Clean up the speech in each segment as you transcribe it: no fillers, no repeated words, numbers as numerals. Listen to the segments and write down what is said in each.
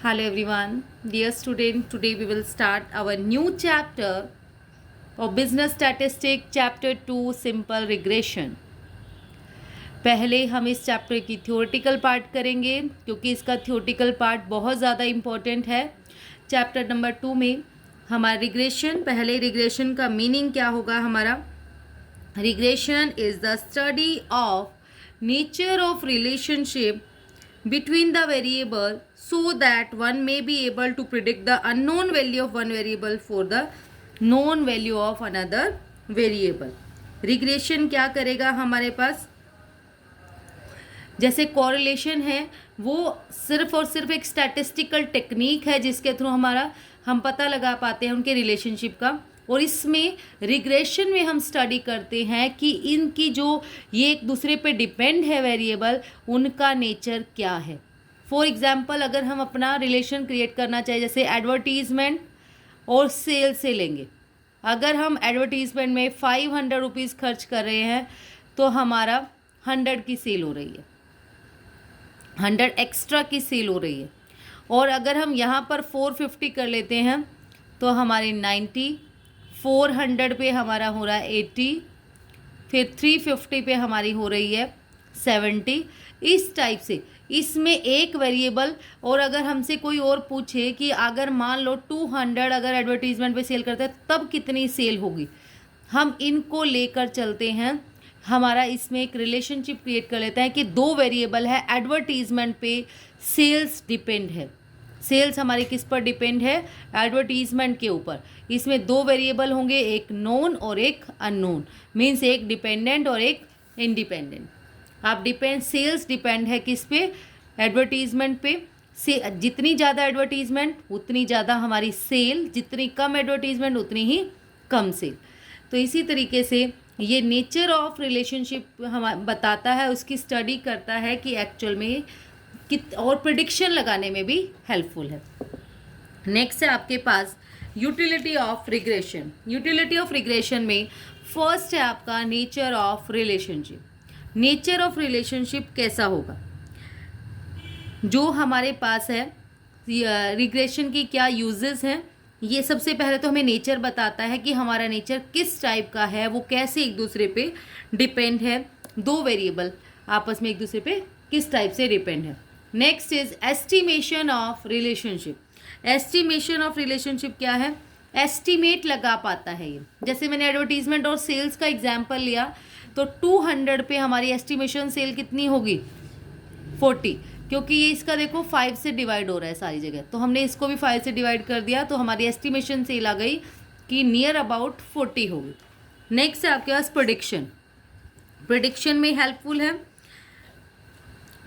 Hello everyone, dear student. Today we will start our new chapter of Business Statistics, Chapter 2, Simple Regression. पहले हम इस chapter की theoretical part करेंगे क्योंकि इसका थ्योरेटिकल पार्ट बहुत ज़्यादा इम्पोर्टेंट है. चैप्टर नंबर 2 में हमारा रिग्रेशन. पहले रिग्रेशन का मीनिंग क्या होगा हमारा. Regression is the study of nature of relationship between the variable so that one may be able to predict the unknown value of one variable for the known value of another variable. Regression क्या करेगा हमारे पास, जैसे correlation है वो सिर्फ और सिर्फ एक स्टैटिस्टिकल टेक्निक है जिसके थ्रू हम पता लगा पाते हैं उनके रिलेशनशिप का. और इसमें रिग्रेशन में हम स्टडी करते हैं कि इनकी जो ये एक दूसरे पे डिपेंड है वेरिएबल, उनका नेचर क्या है. फॉर एग्जांपल अगर हम अपना रिलेशन क्रिएट करना चाहे, जैसे एडवर्टीज़मेंट और सेल से लेंगे. अगर हम एडवर्टीज़मेंट में 500 रुपीज़ खर्च कर रहे हैं तो हमारा 100 की सेल हो रही है, 100 एक्स्ट्रा की सेल हो रही है. और अगर हम यहाँ पर 450 कर लेते हैं तो हमारे 90, 400 पे हमारा हो रहा है 80, फिर 350 पे हमारी हो रही है 70. इस टाइप से इसमें एक वेरिएबल. और अगर हमसे कोई और पूछे कि अगर मान लो 200 अगर एडवर्टीज़मेंट पे सेल करते हैं तब कितनी सेल होगी, हम इनको लेकर चलते हैं. हमारा इसमें एक रिलेशनशिप क्रिएट कर लेते हैं कि दो वेरिएबल है, एडवर्टीज़मेंट पे सेल्स डिपेंड है. सेल्स हमारी किस पर डिपेंड है, एडवर्टीज़मेंट के ऊपर. इसमें दो वेरिएबल होंगे, एक नोन और एक अननोन. मीन्स एक डिपेंडेंट और एक इंडिपेंडेंट. आप सेल्स डिपेंड है किस पे, एडवर्टीज़मेंट पे. से जितनी ज़्यादा एडवर्टीज़मेंट उतनी ज़्यादा हमारी सेल, जितनी कम एडवर्टीज़मेंट उतनी ही कम सेल. तो इसी तरीके से ये नेचर ऑफ रिलेशनशिप हम बताता है, उसकी स्टडी करता है कि एक्चुअल में और प्रिडिक्शन लगाने में भी हेल्पफुल है. नेक्स्ट है आपके पास utility of regression. Utility of regression में फर्स्ट है आपका nature of relationship. Nature of relationship कैसा होगा, जो हमारे पास है रिग्रेशन की क्या यूजेस हैं. ये सबसे पहले तो हमें नेचर बताता है कि हमारा नेचर किस टाइप का है, वो कैसे एक दूसरे पे डिपेंड है, दो वेरिएबल आपस में एक दूसरे पे किस टाइप से डिपेंड है. Next is estimation of relationship. Estimation of relationship क्या है, एस्टिमेट लगा पाता है ये. जैसे मैंने एडवर्टीजमेंट और सेल्स का एग्जांपल लिया तो 200 पे हमारी एस्टिमेशन सेल कितनी होगी, 40. क्योंकि ये इसका देखो 5 से डिवाइड हो रहा है सारी जगह, तो हमने इसको भी 5 से डिवाइड कर दिया तो हमारी एस्टिमेशन सेल आ गई कि नियर अबाउट 40 होगी. नेक्स्ट है आपके पास प्रेडिक्शन. प्रेडिक्शन में हेल्पफुल है.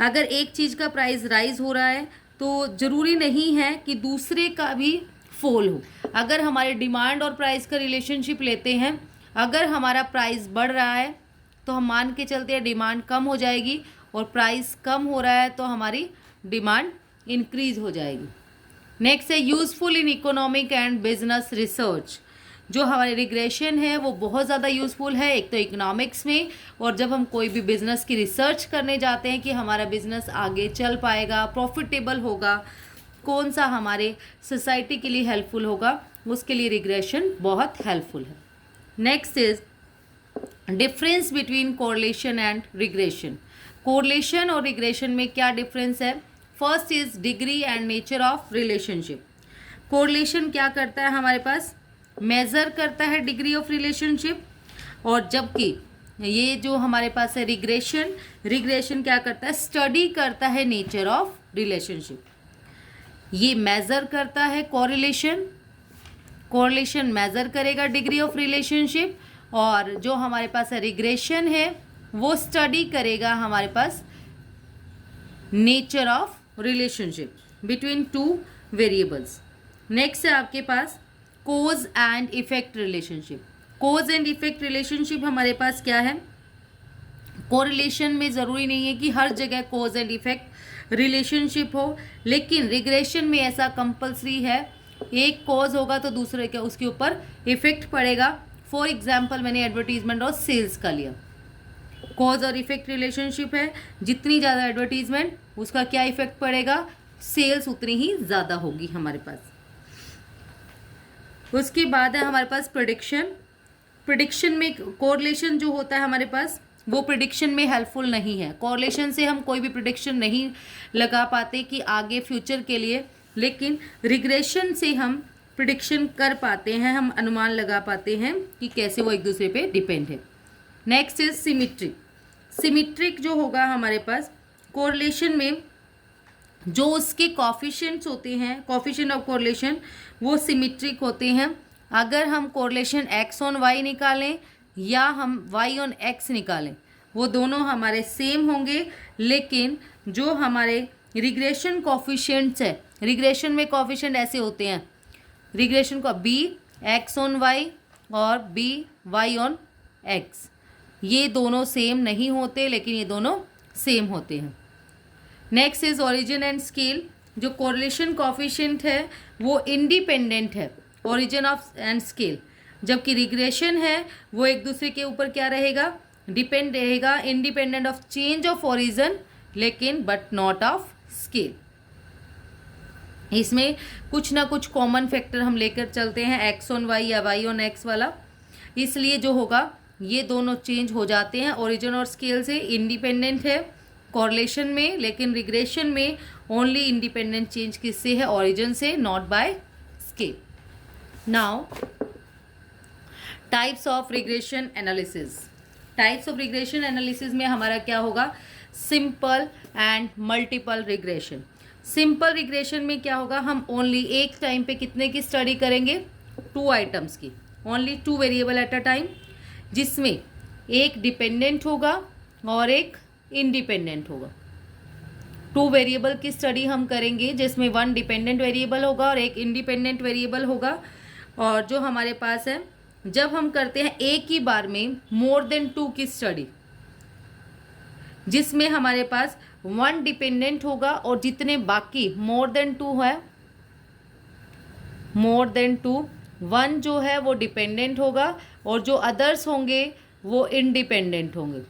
अगर एक चीज़ का प्राइस राइज हो रहा है तो ज़रूरी नहीं है कि दूसरे का भी फॉल हो. अगर हमारे डिमांड और प्राइस का रिलेशनशिप लेते हैं, अगर हमारा प्राइस बढ़ रहा है तो हम मान के चलते हैं डिमांड कम हो जाएगी, और प्राइस कम हो रहा है तो हमारी डिमांड इंक्रीज हो जाएगी. नेक्स्ट है useful in economic and business research. जो हमारे रिग्रेशन है वो बहुत ज़्यादा यूज़फुल है, एक तो इकोनॉमिक्स में, और जब हम कोई भी बिज़नेस की रिसर्च करने जाते हैं कि हमारा बिज़नेस आगे चल पाएगा, प्रॉफिटेबल होगा, कौन सा हमारे सोसाइटी के लिए हेल्पफुल होगा, उसके लिए रिग्रेशन बहुत हेल्पफुल है. Next is difference between correlation and regression. Correlation और रिग्रेशन में क्या डिफरेंस है. First is degree and nature of relationship. Correlation क्या करता है, हमारे पास मेज़र करता है डिग्री ऑफ रिलेशनशिप, और जबकि ये जो हमारे पास है रिग्रेशन, रिग्रेशन क्या करता है, स्टडी करता है नेचर ऑफ रिलेशनशिप. ये मेज़र करता है कोरिलेशन, कोरिलेशन मेज़र करेगा डिग्री ऑफ रिलेशनशिप, और जो हमारे पास है रिग्रेशन है वो स्टडी करेगा हमारे पास nature of relationship between two variables. Next है आपके पास cause and effect relationship. Cause and effect relationship हमारे पास क्या है, कोरिलेशन में ज़रूरी नहीं है कि हर जगह कोज एंड इफेक्ट रिलेशनशिप हो, लेकिन रिग्रेशन में ऐसा कंपलसरी है, एक कॉज होगा तो दूसरे के उसके ऊपर इफेक्ट पड़ेगा. फॉर एग्जाम्पल मैंने एडवर्टीजमेंट और सेल्स का लिया, कॉज और इफेक्ट रिलेशनशिप है, जितनी ज़्यादा एडवर्टीजमेंट उसका क्या इफेक्ट पड़ेगा, सेल्स उतनी ही ज़्यादा होगी हमारे पास। उसके बाद है हमारे पास प्रेडिक्शन। प्रिडिक्शन में कोरिलेशन जो होता है हमारे पास, वो प्रिडिक्शन में हेल्पफुल नहीं है। कोरिलेशन से हम कोई भी प्रिडिक्शन नहीं लगा पाते कि आगे फ्यूचर के लिए, लेकिन रिग्रेशन से हम प्रिडिक्शन कर पाते हैं, हम अनुमान लगा पाते हैं कि कैसे वो एक दूसरे पे डिपेंड है। Next is symmetric. सिमिट्रिक जो होगा हमारे पास कोरिलेशन में, जो उसके कॉफिशिएंट्स होते हैं, कॉफिशिएंट ऑफ कोरिलेशन, वो सिमिट्रिक होते हैं। अगर हम कोरिलेशन x ऑन y निकालें या हम y ऑन x निकालें, वो दोनों हमारे सेम होंगे, लेकिन जो हमारे रिग्रेशन कॉफिशिएंट्स है, रिग्रेशन में कॉफिशिएंट ऐसे होते हैं, रिग्रेशन को b x ऑन y और b y ऑन x, ये दोनों सेम नहीं होते, लेकिन ये दोनों सेम होते हैं। Next is origin and scale. जो कोरिलेशन कॉफिशिएंट है वो इंडिपेंडेंट है, ओरिजिन ऑफ एंड स्केल, जबकि रिग्रेशन है वो एक दूसरे के ऊपर क्या रहेगा, डिपेंड रहेगा, independent of change of origin लेकिन बट नॉट ऑफ स्केल। इसमें कुछ ना कुछ कॉमन फैक्टर हम लेकर चलते हैं, एक्स ऑन वाई या वाई ऑन एक्स वाला, इसलिए जो होगा ये दोनों चेंज हो जाते हैं। ओरिजिन और स्केल से इंडिपेंडेंट है कोरिलेशन में, लेकिन रिग्रेशन में ओनली इंडिपेंडेंट चेंज किससे है, ओरिजिन से, not by scale. Now types of regression analysis. Types of regression analysis में हमारा क्या होगा, simple and multiple regression. Simple regression में क्या होगा, हम ओनली एक टाइम पे कितने की स्टडी करेंगे, 2 आइटम्स की, only 2 variable at a time, जिसमें एक डिपेंडेंट होगा और एक इंडिपेंडेंट होगा। 2 वेरिएबल की स्टडी हम करेंगे जिसमें 1 डिपेंडेंट वेरिएबल होगा और एक इंडिपेंडेंट वेरिएबल होगा। और जो हमारे पास है, जब हम करते हैं एक ही बार में मोर देन 2 की स्टडी, जिसमें हमारे पास 1 डिपेंडेंट होगा और जितने बाकी मोर देन 2 है, मोर देन 2, 1 जो है वो डिपेंडेंट होगा और जो अदर्स होंगे वो इंडिपेंडेंट होंगे,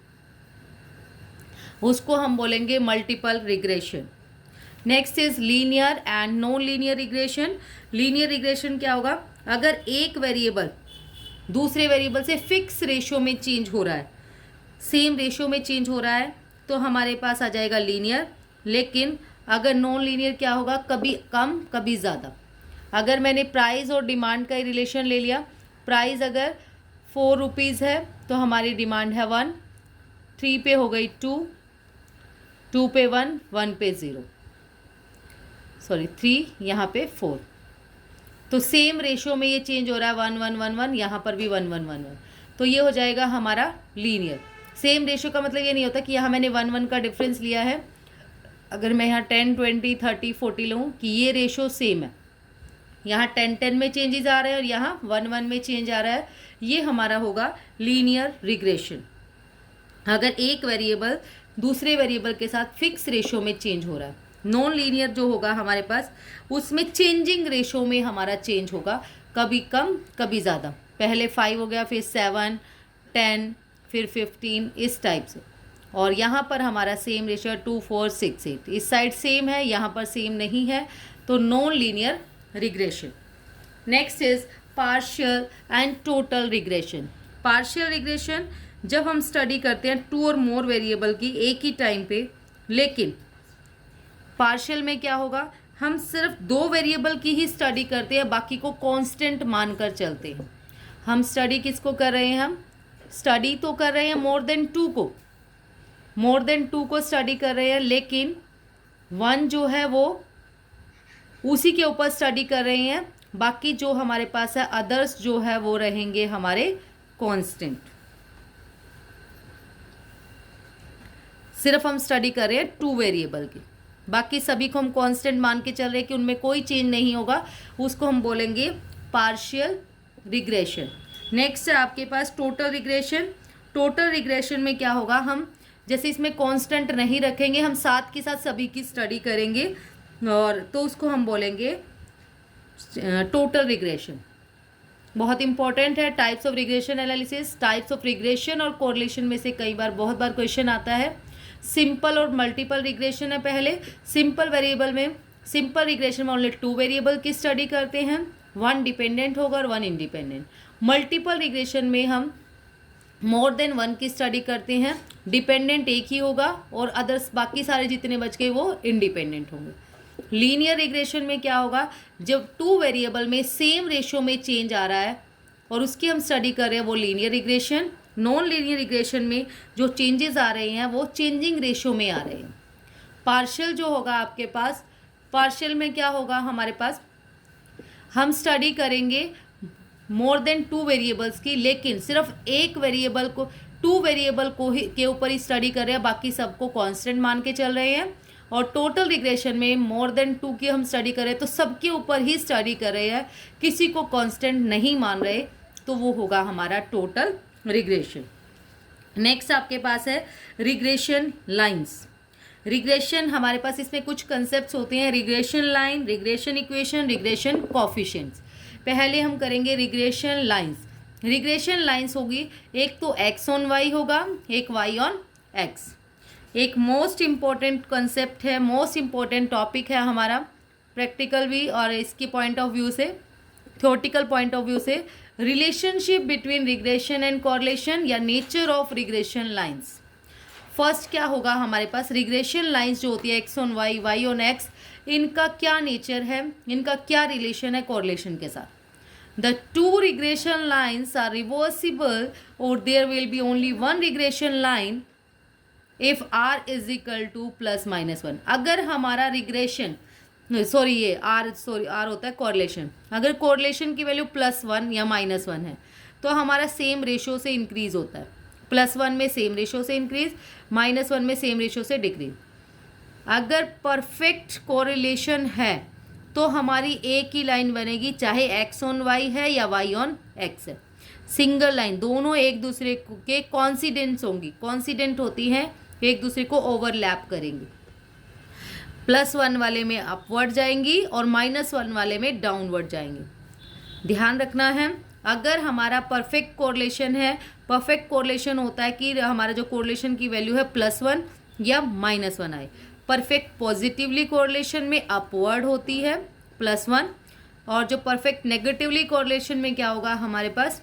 उसको हम बोलेंगे multiple regression. Next is linear and non linear regression. Linear regression क्या होगा, अगर एक वेरिएबल दूसरे वेरिएबल से फिक्स रेशियो में चेंज हो रहा है, सेम रेशियो में चेंज हो रहा है, तो हमारे पास आ जाएगा लीनियर। लेकिन अगर नॉन लीनियर क्या होगा, कभी कम कभी ज़्यादा। अगर मैंने प्राइस और डिमांड का ही रिलेशन ले लिया, प्राइस अगर 4 रुपीज़ है तो हमारी डिमांड है 1, 3 पे हो गई 2, 2 पे 1, 1 पे 0, सॉरी 3, यहाँ पे 4, तो सेम रेशियो में ये चेंज हो रहा है, 1 1 1 1, यहाँ पर भी 1 1 1 1, तो ये हो जाएगा हमारा लीनियर। सेम रेशियो का मतलब ये नहीं होता कि यहाँ मैंने 1 1 का डिफरेंस लिया है, अगर मैं यहाँ 10 20 30 40 लूँ कि ये रेशियो सेम है, यहाँ 10 10 में चेंजेस आ रहे हैं और यहाँ 1 1 में चेंज आ रहा है, ये हमारा होगा लीनियर रिग्रेशन। अगर एक वेरिएबल दूसरे वेरिएबल के साथ फिक्स रेशियो में चेंज हो रहा है। नॉन लीनियर जो होगा हमारे पास, उसमें चेंजिंग रेशियो में हमारा चेंज होगा, कभी कम कभी ज़्यादा, पहले 5 हो गया, फिर 7 10 फिर 15, इस टाइप से। और यहाँ पर हमारा सेम रेशियो 2 4 6 8, इस साइड सेम है, यहाँ पर सेम नहीं है, तो non linear regression. Next is partial and total regression. Partial regression जब हम स्टडी करते हैं 2 और मोर वेरिएबल की एक ही टाइम पे, लेकिन पार्शियल में क्या होगा, हम सिर्फ 2 वेरिएबल की ही स्टडी करते हैं, बाकी को कांस्टेंट मानकर चलते हैं। हम स्टडी किसको कर रहे हैं, हम स्टडी तो कर रहे हैं मोर देन 2 को, मोर देन 2 को स्टडी कर रहे हैं, लेकिन 1 जो है वो उसी के ऊपर स्टडी कर रहे हैं, बाकी जो हमारे पास है अदर्स जो है वो रहेंगे हमारे कांस्टेंट। सिर्फ हम स्टडी कर रहे हैं 2 वेरिएबल की, बाकी सभी को हम कांस्टेंट मान के चल रहे हैं कि उनमें कोई चेंज नहीं होगा, उसको हम बोलेंगे पार्शियल रिग्रेशन। नेक्स्ट है आपके पास टोटल रिग्रेशन। टोटल रिग्रेशन में क्या होगा, हम जैसे इसमें कांस्टेंट नहीं रखेंगे, हम साथ के साथ सभी की स्टडी करेंगे, और तो उसको हम बोलेंगे टोटल रिग्रेशन। बहुत इंपॉर्टेंट है types of regression analysis. Types of regression और कोरिलेशन में से कई बार बहुत बार क्वेश्चन आता है। सिंपल और मल्टीपल रिग्रेशन है। पहले सिंपल वेरिएबल में सिंपल रिग्रेशन में ओनली 2 वेरिएबल की स्टडी करते हैं, 1 डिपेंडेंट होगा और 1 इंडिपेंडेंट। मल्टीपल रिग्रेशन में हम मोर देन 1 की स्टडी करते हैं, डिपेंडेंट एक ही होगा और अदर्स बाकी सारे जितने बच गए वो इंडिपेंडेंट होंगे। लीनियर रिग्रेशन में क्या होगा, जब 2 वेरिएबल में सेम रेशियो में चेंज आ रहा है और उसकी हम स्टडी कर रहे हैं, वो linear regression. Non linear regression में जो चेंजेस आ रहे हैं वो चेंजिंग रेशियो में आ रहे हैं। पार्शियल जो होगा आपके पास, पार्शियल में क्या होगा हमारे पास, हम स्टडी करेंगे मोर देन 2 वेरिएबल्स की, लेकिन सिर्फ एक वेरिएबल को 2 वेरिएबल को ही के ऊपर ही स्टडी कर रहे हैं, बाकी सबको कांस्टेंट मान के चल रहे हैं। और टोटल रिग्रेशन में मोर देन 2 की हम स्टडी कर रहे हैं तो सबके ऊपर ही स्टडी कर रहे हैं, किसी को कांस्टेंट नहीं मान रहे, तो वो होगा हमारा टोटल रिग्रेशन। नेक्स्ट आपके पास है रिग्रेशन लाइंस। रिग्रेशन हमारे पास इसमें कुछ कंसेप्ट्स होते हैं, regression line, regression equation, regression coefficients. पहले हम करेंगे रिग्रेशन लाइंस। रिग्रेशन लाइंस होगी, एक तो एक्स ऑन वाई होगा, एक वाई ऑन एक्स। एक मोस्ट इम्पॉर्टेंट कंसेप्ट है, मोस्ट इम्पॉर्टेंट टॉपिक है हमारा, प्रैक्टिकल भी और इसकी पॉइंट ऑफ व्यू से, थ्योरेटिकल पॉइंट ऑफ व्यू से, relationship between regression and correlation या nature of regression lines. First क्या होगा हमारे पास, रिग्रेशन लाइंस जो होती है X on Y, Y on X, इनका क्या नेचर है, इनका क्या रिलेशन है कॉरलेशन के साथ। The 2 regression lines are reversible और there will be only 1 regression line if r is equal to plus minus 1। अगर हमारा रिग्रेशन आर होता है कॉरलेशन, अगर कॉरलेशन की वैल्यू +1 या -1 है तो हमारा सेम रेशियो से इंक्रीज होता है, +1 में सेम रेशियो से इंक्रीज, -1 में सेम रेशियो से डिक्रीज। अगर परफेक्ट कोरिलेशन है तो हमारी एक ही लाइन बनेगी, चाहे एक्स ऑन वाई है या वाई ऑन एक्स है, सिंगल लाइन, दोनों एक दूसरे के कॉन्सिडेंट्स होंगी, कॉन्सिडेंट होती हैं, एक दूसरे को ओवरलैप करेंगी। +1 वाले में अपवर्ड जाएंगी और -1 वाले में डाउनवर्ड जाएंगी। ध्यान रखना है, अगर हमारा परफेक्ट कोरिलेशन है, परफेक्ट कोरिलेशन होता है कि हमारा जो कोरिलेशन की वैल्यू है +1 या -1 आए। परफेक्ट पॉजिटिवली कोरिलेशन में अपवर्ड होती है +1, और जो परफेक्ट नेगेटिवली कोरिलेशन में क्या होगा हमारे पास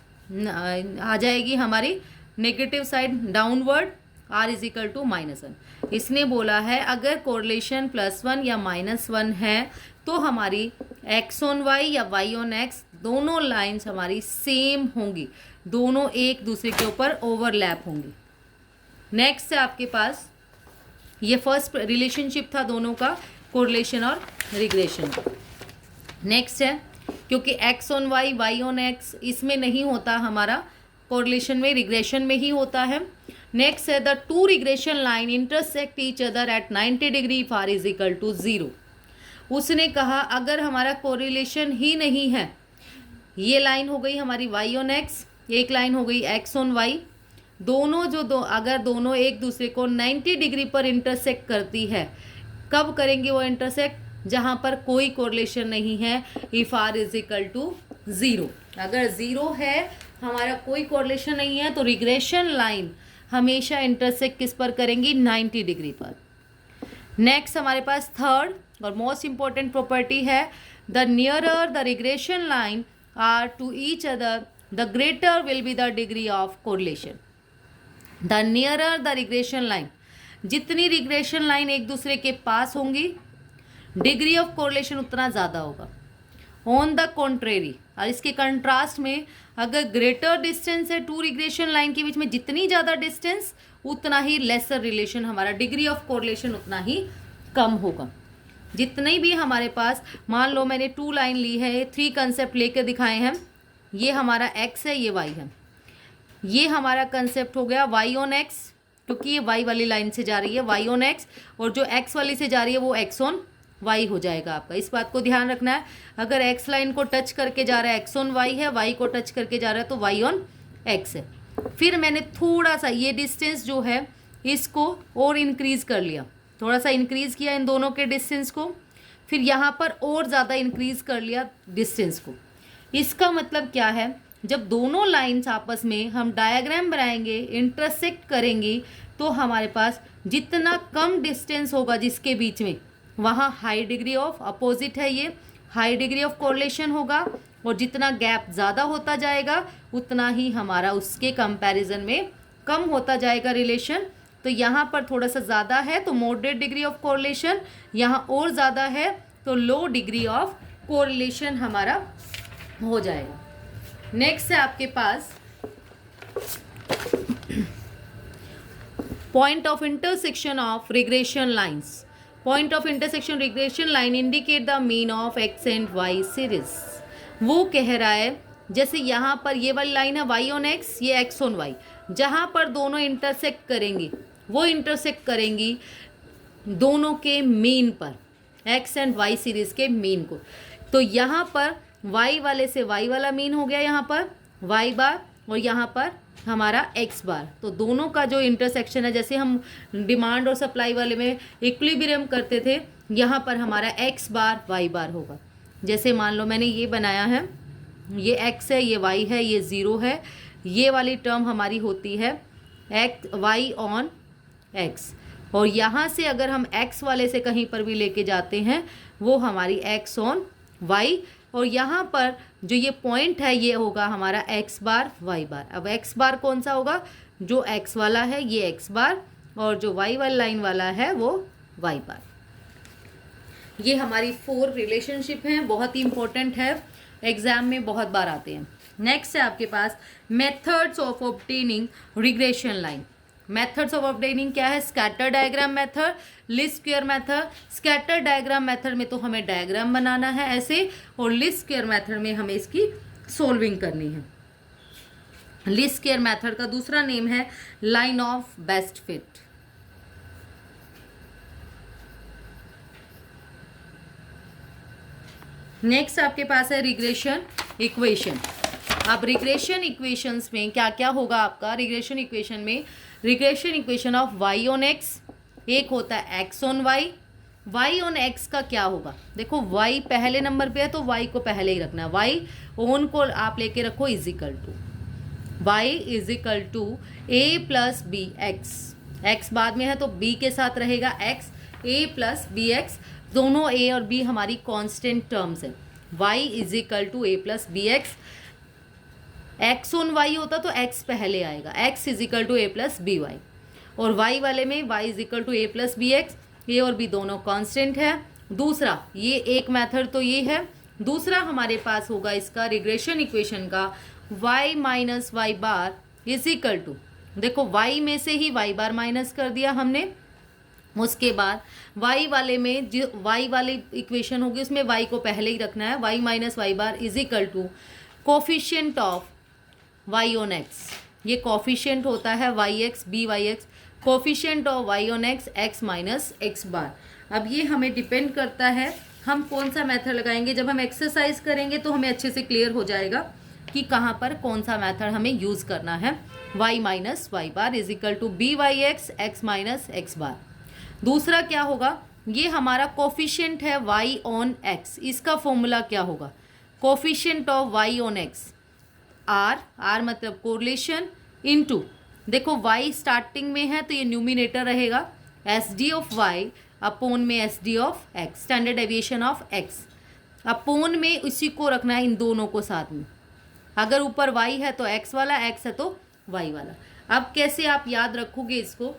आ जाएगी हमारी negative side downward, r is equal to -1। इसने बोला है अगर कोरिलेशन +1 या -1 है तो हमारी x ऑन y या y ऑन x दोनों लाइंस हमारी सेम होंगी, दोनों एक दूसरे के ऊपर ओवरलैप होंगी। नेक्स्ट है आपके पास, ये फर्स्ट रिलेशनशिप था दोनों का, कोरिलेशन और रिग्रेशन। नेक्स्ट है, क्योंकि x on y, y on x इसमें नहीं होता हमारा, कोरिलेशन में रिग्रेशन में ही होता है। नेक्स्ट है the 2 regression line intersect each other at 90 degree if r is equal to 0। उसने कहा अगर हमारा कोरिलेशन ही नहीं है, ये लाइन हो गई हमारी y ऑन x, एक लाइन हो गई x ऑन y, दोनों अगर दोनों एक दूसरे को 90 डिग्री पर इंटरसेक्ट करती है, कब करेंगे वो इंटरसेक्ट, जहाँ पर कोई कोरिलेशन नहीं है, if r is equal to 0। अगर 0 है, हमारा कोई कोरिलेशन नहीं है, तो रिग्रेशन लाइन हमेशा इंटरसेक्ट किस पर करेंगी, 90 डिग्री पर। नेक्स्ट हमारे पास थर्ड और मोस्ट इंपॉर्टेंट प्रॉपर्टी है, the nearer the regression line are to each other the greater will be the degree of correlation. The nearer the regression line, जितनी रिग्रेशन लाइन एक दूसरे के पास होंगी, डिग्री ऑफ कोरिलेशन उतना ज़्यादा होगा। ऑन द कॉन्ट्रेरी, और इसके कंट्रास्ट में अगर ग्रेटर डिस्टेंस है 2 रिग्रेशन लाइन के बीच में, जितनी ज़्यादा डिस्टेंस उतना ही लेसर रिलेशन, हमारा डिग्री ऑफ कोरिलेशन उतना ही कम होगा। जितने भी हमारे पास, मान लो मैंने 2 लाइन ली है, 3 कंसेप्ट लेकर दिखाए हैं, ये हमारा x है, ये y है, ये हमारा कंसेप्ट हो गया y ऑन x, क्योंकि ये y वाली लाइन से जा रही है y ऑन x, और जो x वाली से जा रही है वो x ऑन y हो जाएगा आपका। इस बात को ध्यान रखना है, अगर x लाइन को टच करके जा रहा है x ऑन y है, y को टच करके जा रहा है तो y ऑन x है। फिर मैंने थोड़ा सा ये डिस्टेंस जो है इसको और इंक्रीज़ कर लिया, थोड़ा सा इंक्रीज़ किया इन दोनों के डिस्टेंस को, फिर यहाँ पर और ज़्यादा इंक्रीज़ कर लिया डिस्टेंस को। इसका मतलब क्या है, जब दोनों लाइंस आपस में हम डायग्राम बनाएंगे, इंटरसेक्ट करेंगी, तो हमारे पास जितना कम डिस्टेंस होगा जिसके बीच में, वहाँ हाई डिग्री ऑफ, अपोजिट है ये, हाई डिग्री ऑफ कोरिलेशन होगा, और जितना गैप ज़्यादा होता जाएगा उतना ही हमारा उसके कंपैरिजन में कम होता जाएगा रिलेशन। तो यहाँ पर थोड़ा सा ज़्यादा है तो मॉडरेट डिग्री ऑफ कोरिलेशन, यहाँ और ज़्यादा है तो लो डिग्री ऑफ कोरिलेशन हमारा हो जाएगा। नेक्स्ट है आपके पास point of intersection of regression lines. Point of intersection regression line indicate the mean of X and Y series. वो कह रहा है जैसे यहाँ पर ये वाली लाइन है वाई ऑन एक्स, ये एक्स ऑन वाई, जहाँ पर दोनों इंटरसेक्ट करेंगी वो इंटरसेक्ट करेंगी दोनों के मीन पर, एक्स एंड वाई सीरीज के मीन को। तो यहाँ पर वाई वाले से वाई वाला मीन हो गया यहाँ पर वाई बार, और यहाँ पर हमारा एक्स बार। तो दोनों का जो इंटरसेक्शन है, जैसे हम डिमांड और सप्लाई वाले में इक्विलिब्रियम करते थे, यहाँ पर हमारा एक्स बार वाई बार होगा। जैसे मान लो मैंने ये बनाया है, ये एक्स है, ये वाई है, ये ज़ीरो है, ये वाली टर्म हमारी होती है एक्स वाई ऑन एक्स, और यहाँ से अगर हम एक्स वाले से कहीं पर भी लेके जाते हैं वो हमारी एक्स ऑन वाई, और यहाँ पर जो ये पॉइंट है ये होगा हमारा एक्स बार वाई बार। अब एक्स बार कौन सा होगा, जो एक्स वाला है ये एक्स बार, और जो वाई वाली लाइन वाला है वो वाई बार। ये हमारी 4 रिलेशनशिप हैं, बहुत ही इंपॉर्टेंट है, एग्जाम में बहुत बार आते हैं। नेक्स्ट है आपके पास methods of obtaining regression line. Methods of obtaining क्या है, scatter diagram method, least square method. Scatter diagram method में तो हमें डायग्राम बनाना है ऐसे, और लीस्ट स्क्वायर मेथड में हमें इसकी सोल्विंग करनी है। लीस्ट स्क्वायर मेथड का दूसरा नेम है line of best fit. Next आपके पास है रिग्रेशन इक्वेशन। अब रिग्रेशन इक्वेशंस में क्या क्या होगा आपका, रिग्रेशन इक्वेशन में regression equation of Y on X, एक होता है X on Y. Y on X का क्या होगा, देखो वाई पहले नंबर पे है तो वाई को पहले ही रखना है, वाई ऑन को आप लेके रखो is equal to Y is equal to A plus B X. X बाद में है तो बी के साथ रहेगा X, A plus B X, दोनों ए और बी हमारी कांस्टेंट टर्म्स है। Y is equal to A plus B X, X on Y होता तो एक्स पहले आएगा, X is equal to A plus B Y, और वाई वाले में Y is equal to A plus B X, A और बी दोनों कांस्टेंट है। दूसरा ये एक मेथड तो ये है, दूसरा हमारे पास होगा इसका रिग्रेशन इक्वेशन का Y minus Y bar is equal to, देखो वाई में से ही वाई बार माइनस कर दिया हमने, उसके बाद y वाले में जो y वाली इक्वेशन होगी उसमें y को पहले ही रखना है, y minus Y bar is equal to coefficient of y on x। ये कोफिशिएंट होता है Y X B Y X, coefficient of y on x x minus X bar. अब ये हमें डिपेंड करता है हम कौन सा मेथड लगाएंगे। जब हम एक्सरसाइज करेंगे तो हमें अच्छे से क्लियर हो जाएगा कि कहाँ पर कौन सा मेथड हमें यूज़ करना है। y minus Y bar is equal to B Y X X minus X bar. दूसरा क्या होगा, ये हमारा कोफिशिएंट है y ऑन x, इसका फॉर्मूला क्या होगा, coefficient of y on x r मतलब कोरिलेशन इनटू, देखो y स्टार्टिंग में है तो ये न्यूमिनेटर रहेगा S D of y upon में S D of x, standard deviation of x, upon में इसी को रखना है इन दोनों को साथ में। अगर ऊपर y है तो x वाला, x है तो y वाला। अब कैसे आप याद रखोगे इसको,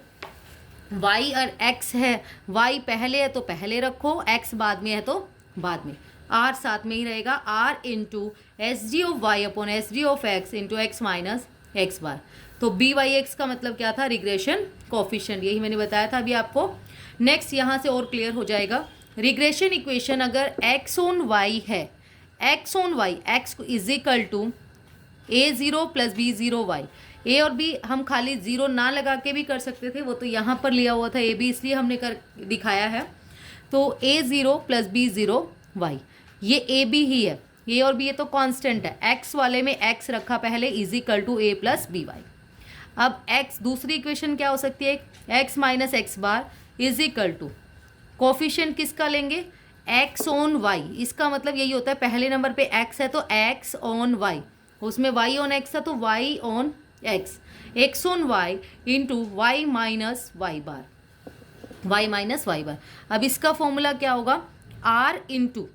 y और x है, y पहले है तो पहले रखो, x बाद में है तो बाद में, r साथ में ही रहेगा, r into S D of Y upon S D of X into X minus X bar. तो बी वाई एक्स का मतलब क्या था, रिग्रेशन कोफिशिएंट, यही मैंने बताया था अभी आपको। नेक्स्ट यहाँ से और क्लियर हो जाएगा, रिग्रेशन इक्वेशन अगर x ऑन y है, x on y x is equal to A zero plus B zero Y, A और बी हम खाली ज़ीरो ना लगा के भी कर सकते थे, वो तो यहाँ पर लिया हुआ था ए बी, इसलिए हमने कर दिखाया है। तो A zero plus B zero Y, ये ए बी ही है, ए और बी ये तो कांस्टेंट है, एक्स वाले में एक्स रखा पहले is equal to A plus B Y. अब एक्स, दूसरी इक्वेशन क्या हो सकती है, X minus X bar is equal to coefficient किसका लेंगे, एक्स ऑन वाई, इसका मतलब यही होता है पहले नंबर पे एक्स है तो एक्स ऑन वाई, उसमें y ऑन x था तो y on x, x on y into Y minus Y bar. y minus Y bar. अब इसका फॉर्मूला क्या होगा, r into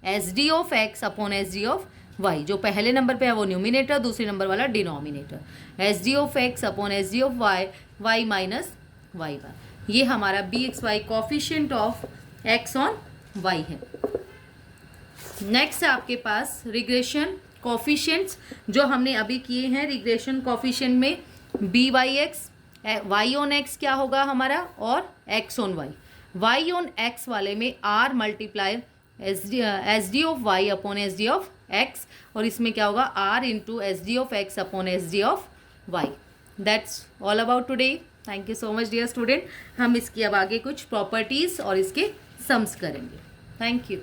S D of X upon S D of Y. जो पहले number पे है वो न्यूमिनेटर, दूसरे नंबर वाला denominator. S D of X upon S D of Y, Y minus Y bar. ये हमारा B X Y coefficient of X on Y है। नेक्स्ट है आपके पास रिग्रेशन कॉफिशिएंट्स जो हमने अभी किए हैं। रिग्रेशन कॉफिशिएंट में B Y X, Y on X क्या होगा हमारा, और X on Y. Y on X वाले में R multiply S D of Y upon S D of X, और इसमें क्या होगा R into S D of X upon S D of Y. That's all about today. Thank you so much dear student. हम इसकी अब आगे कुछ properties और इसके सम्स करेंगे। Thank you.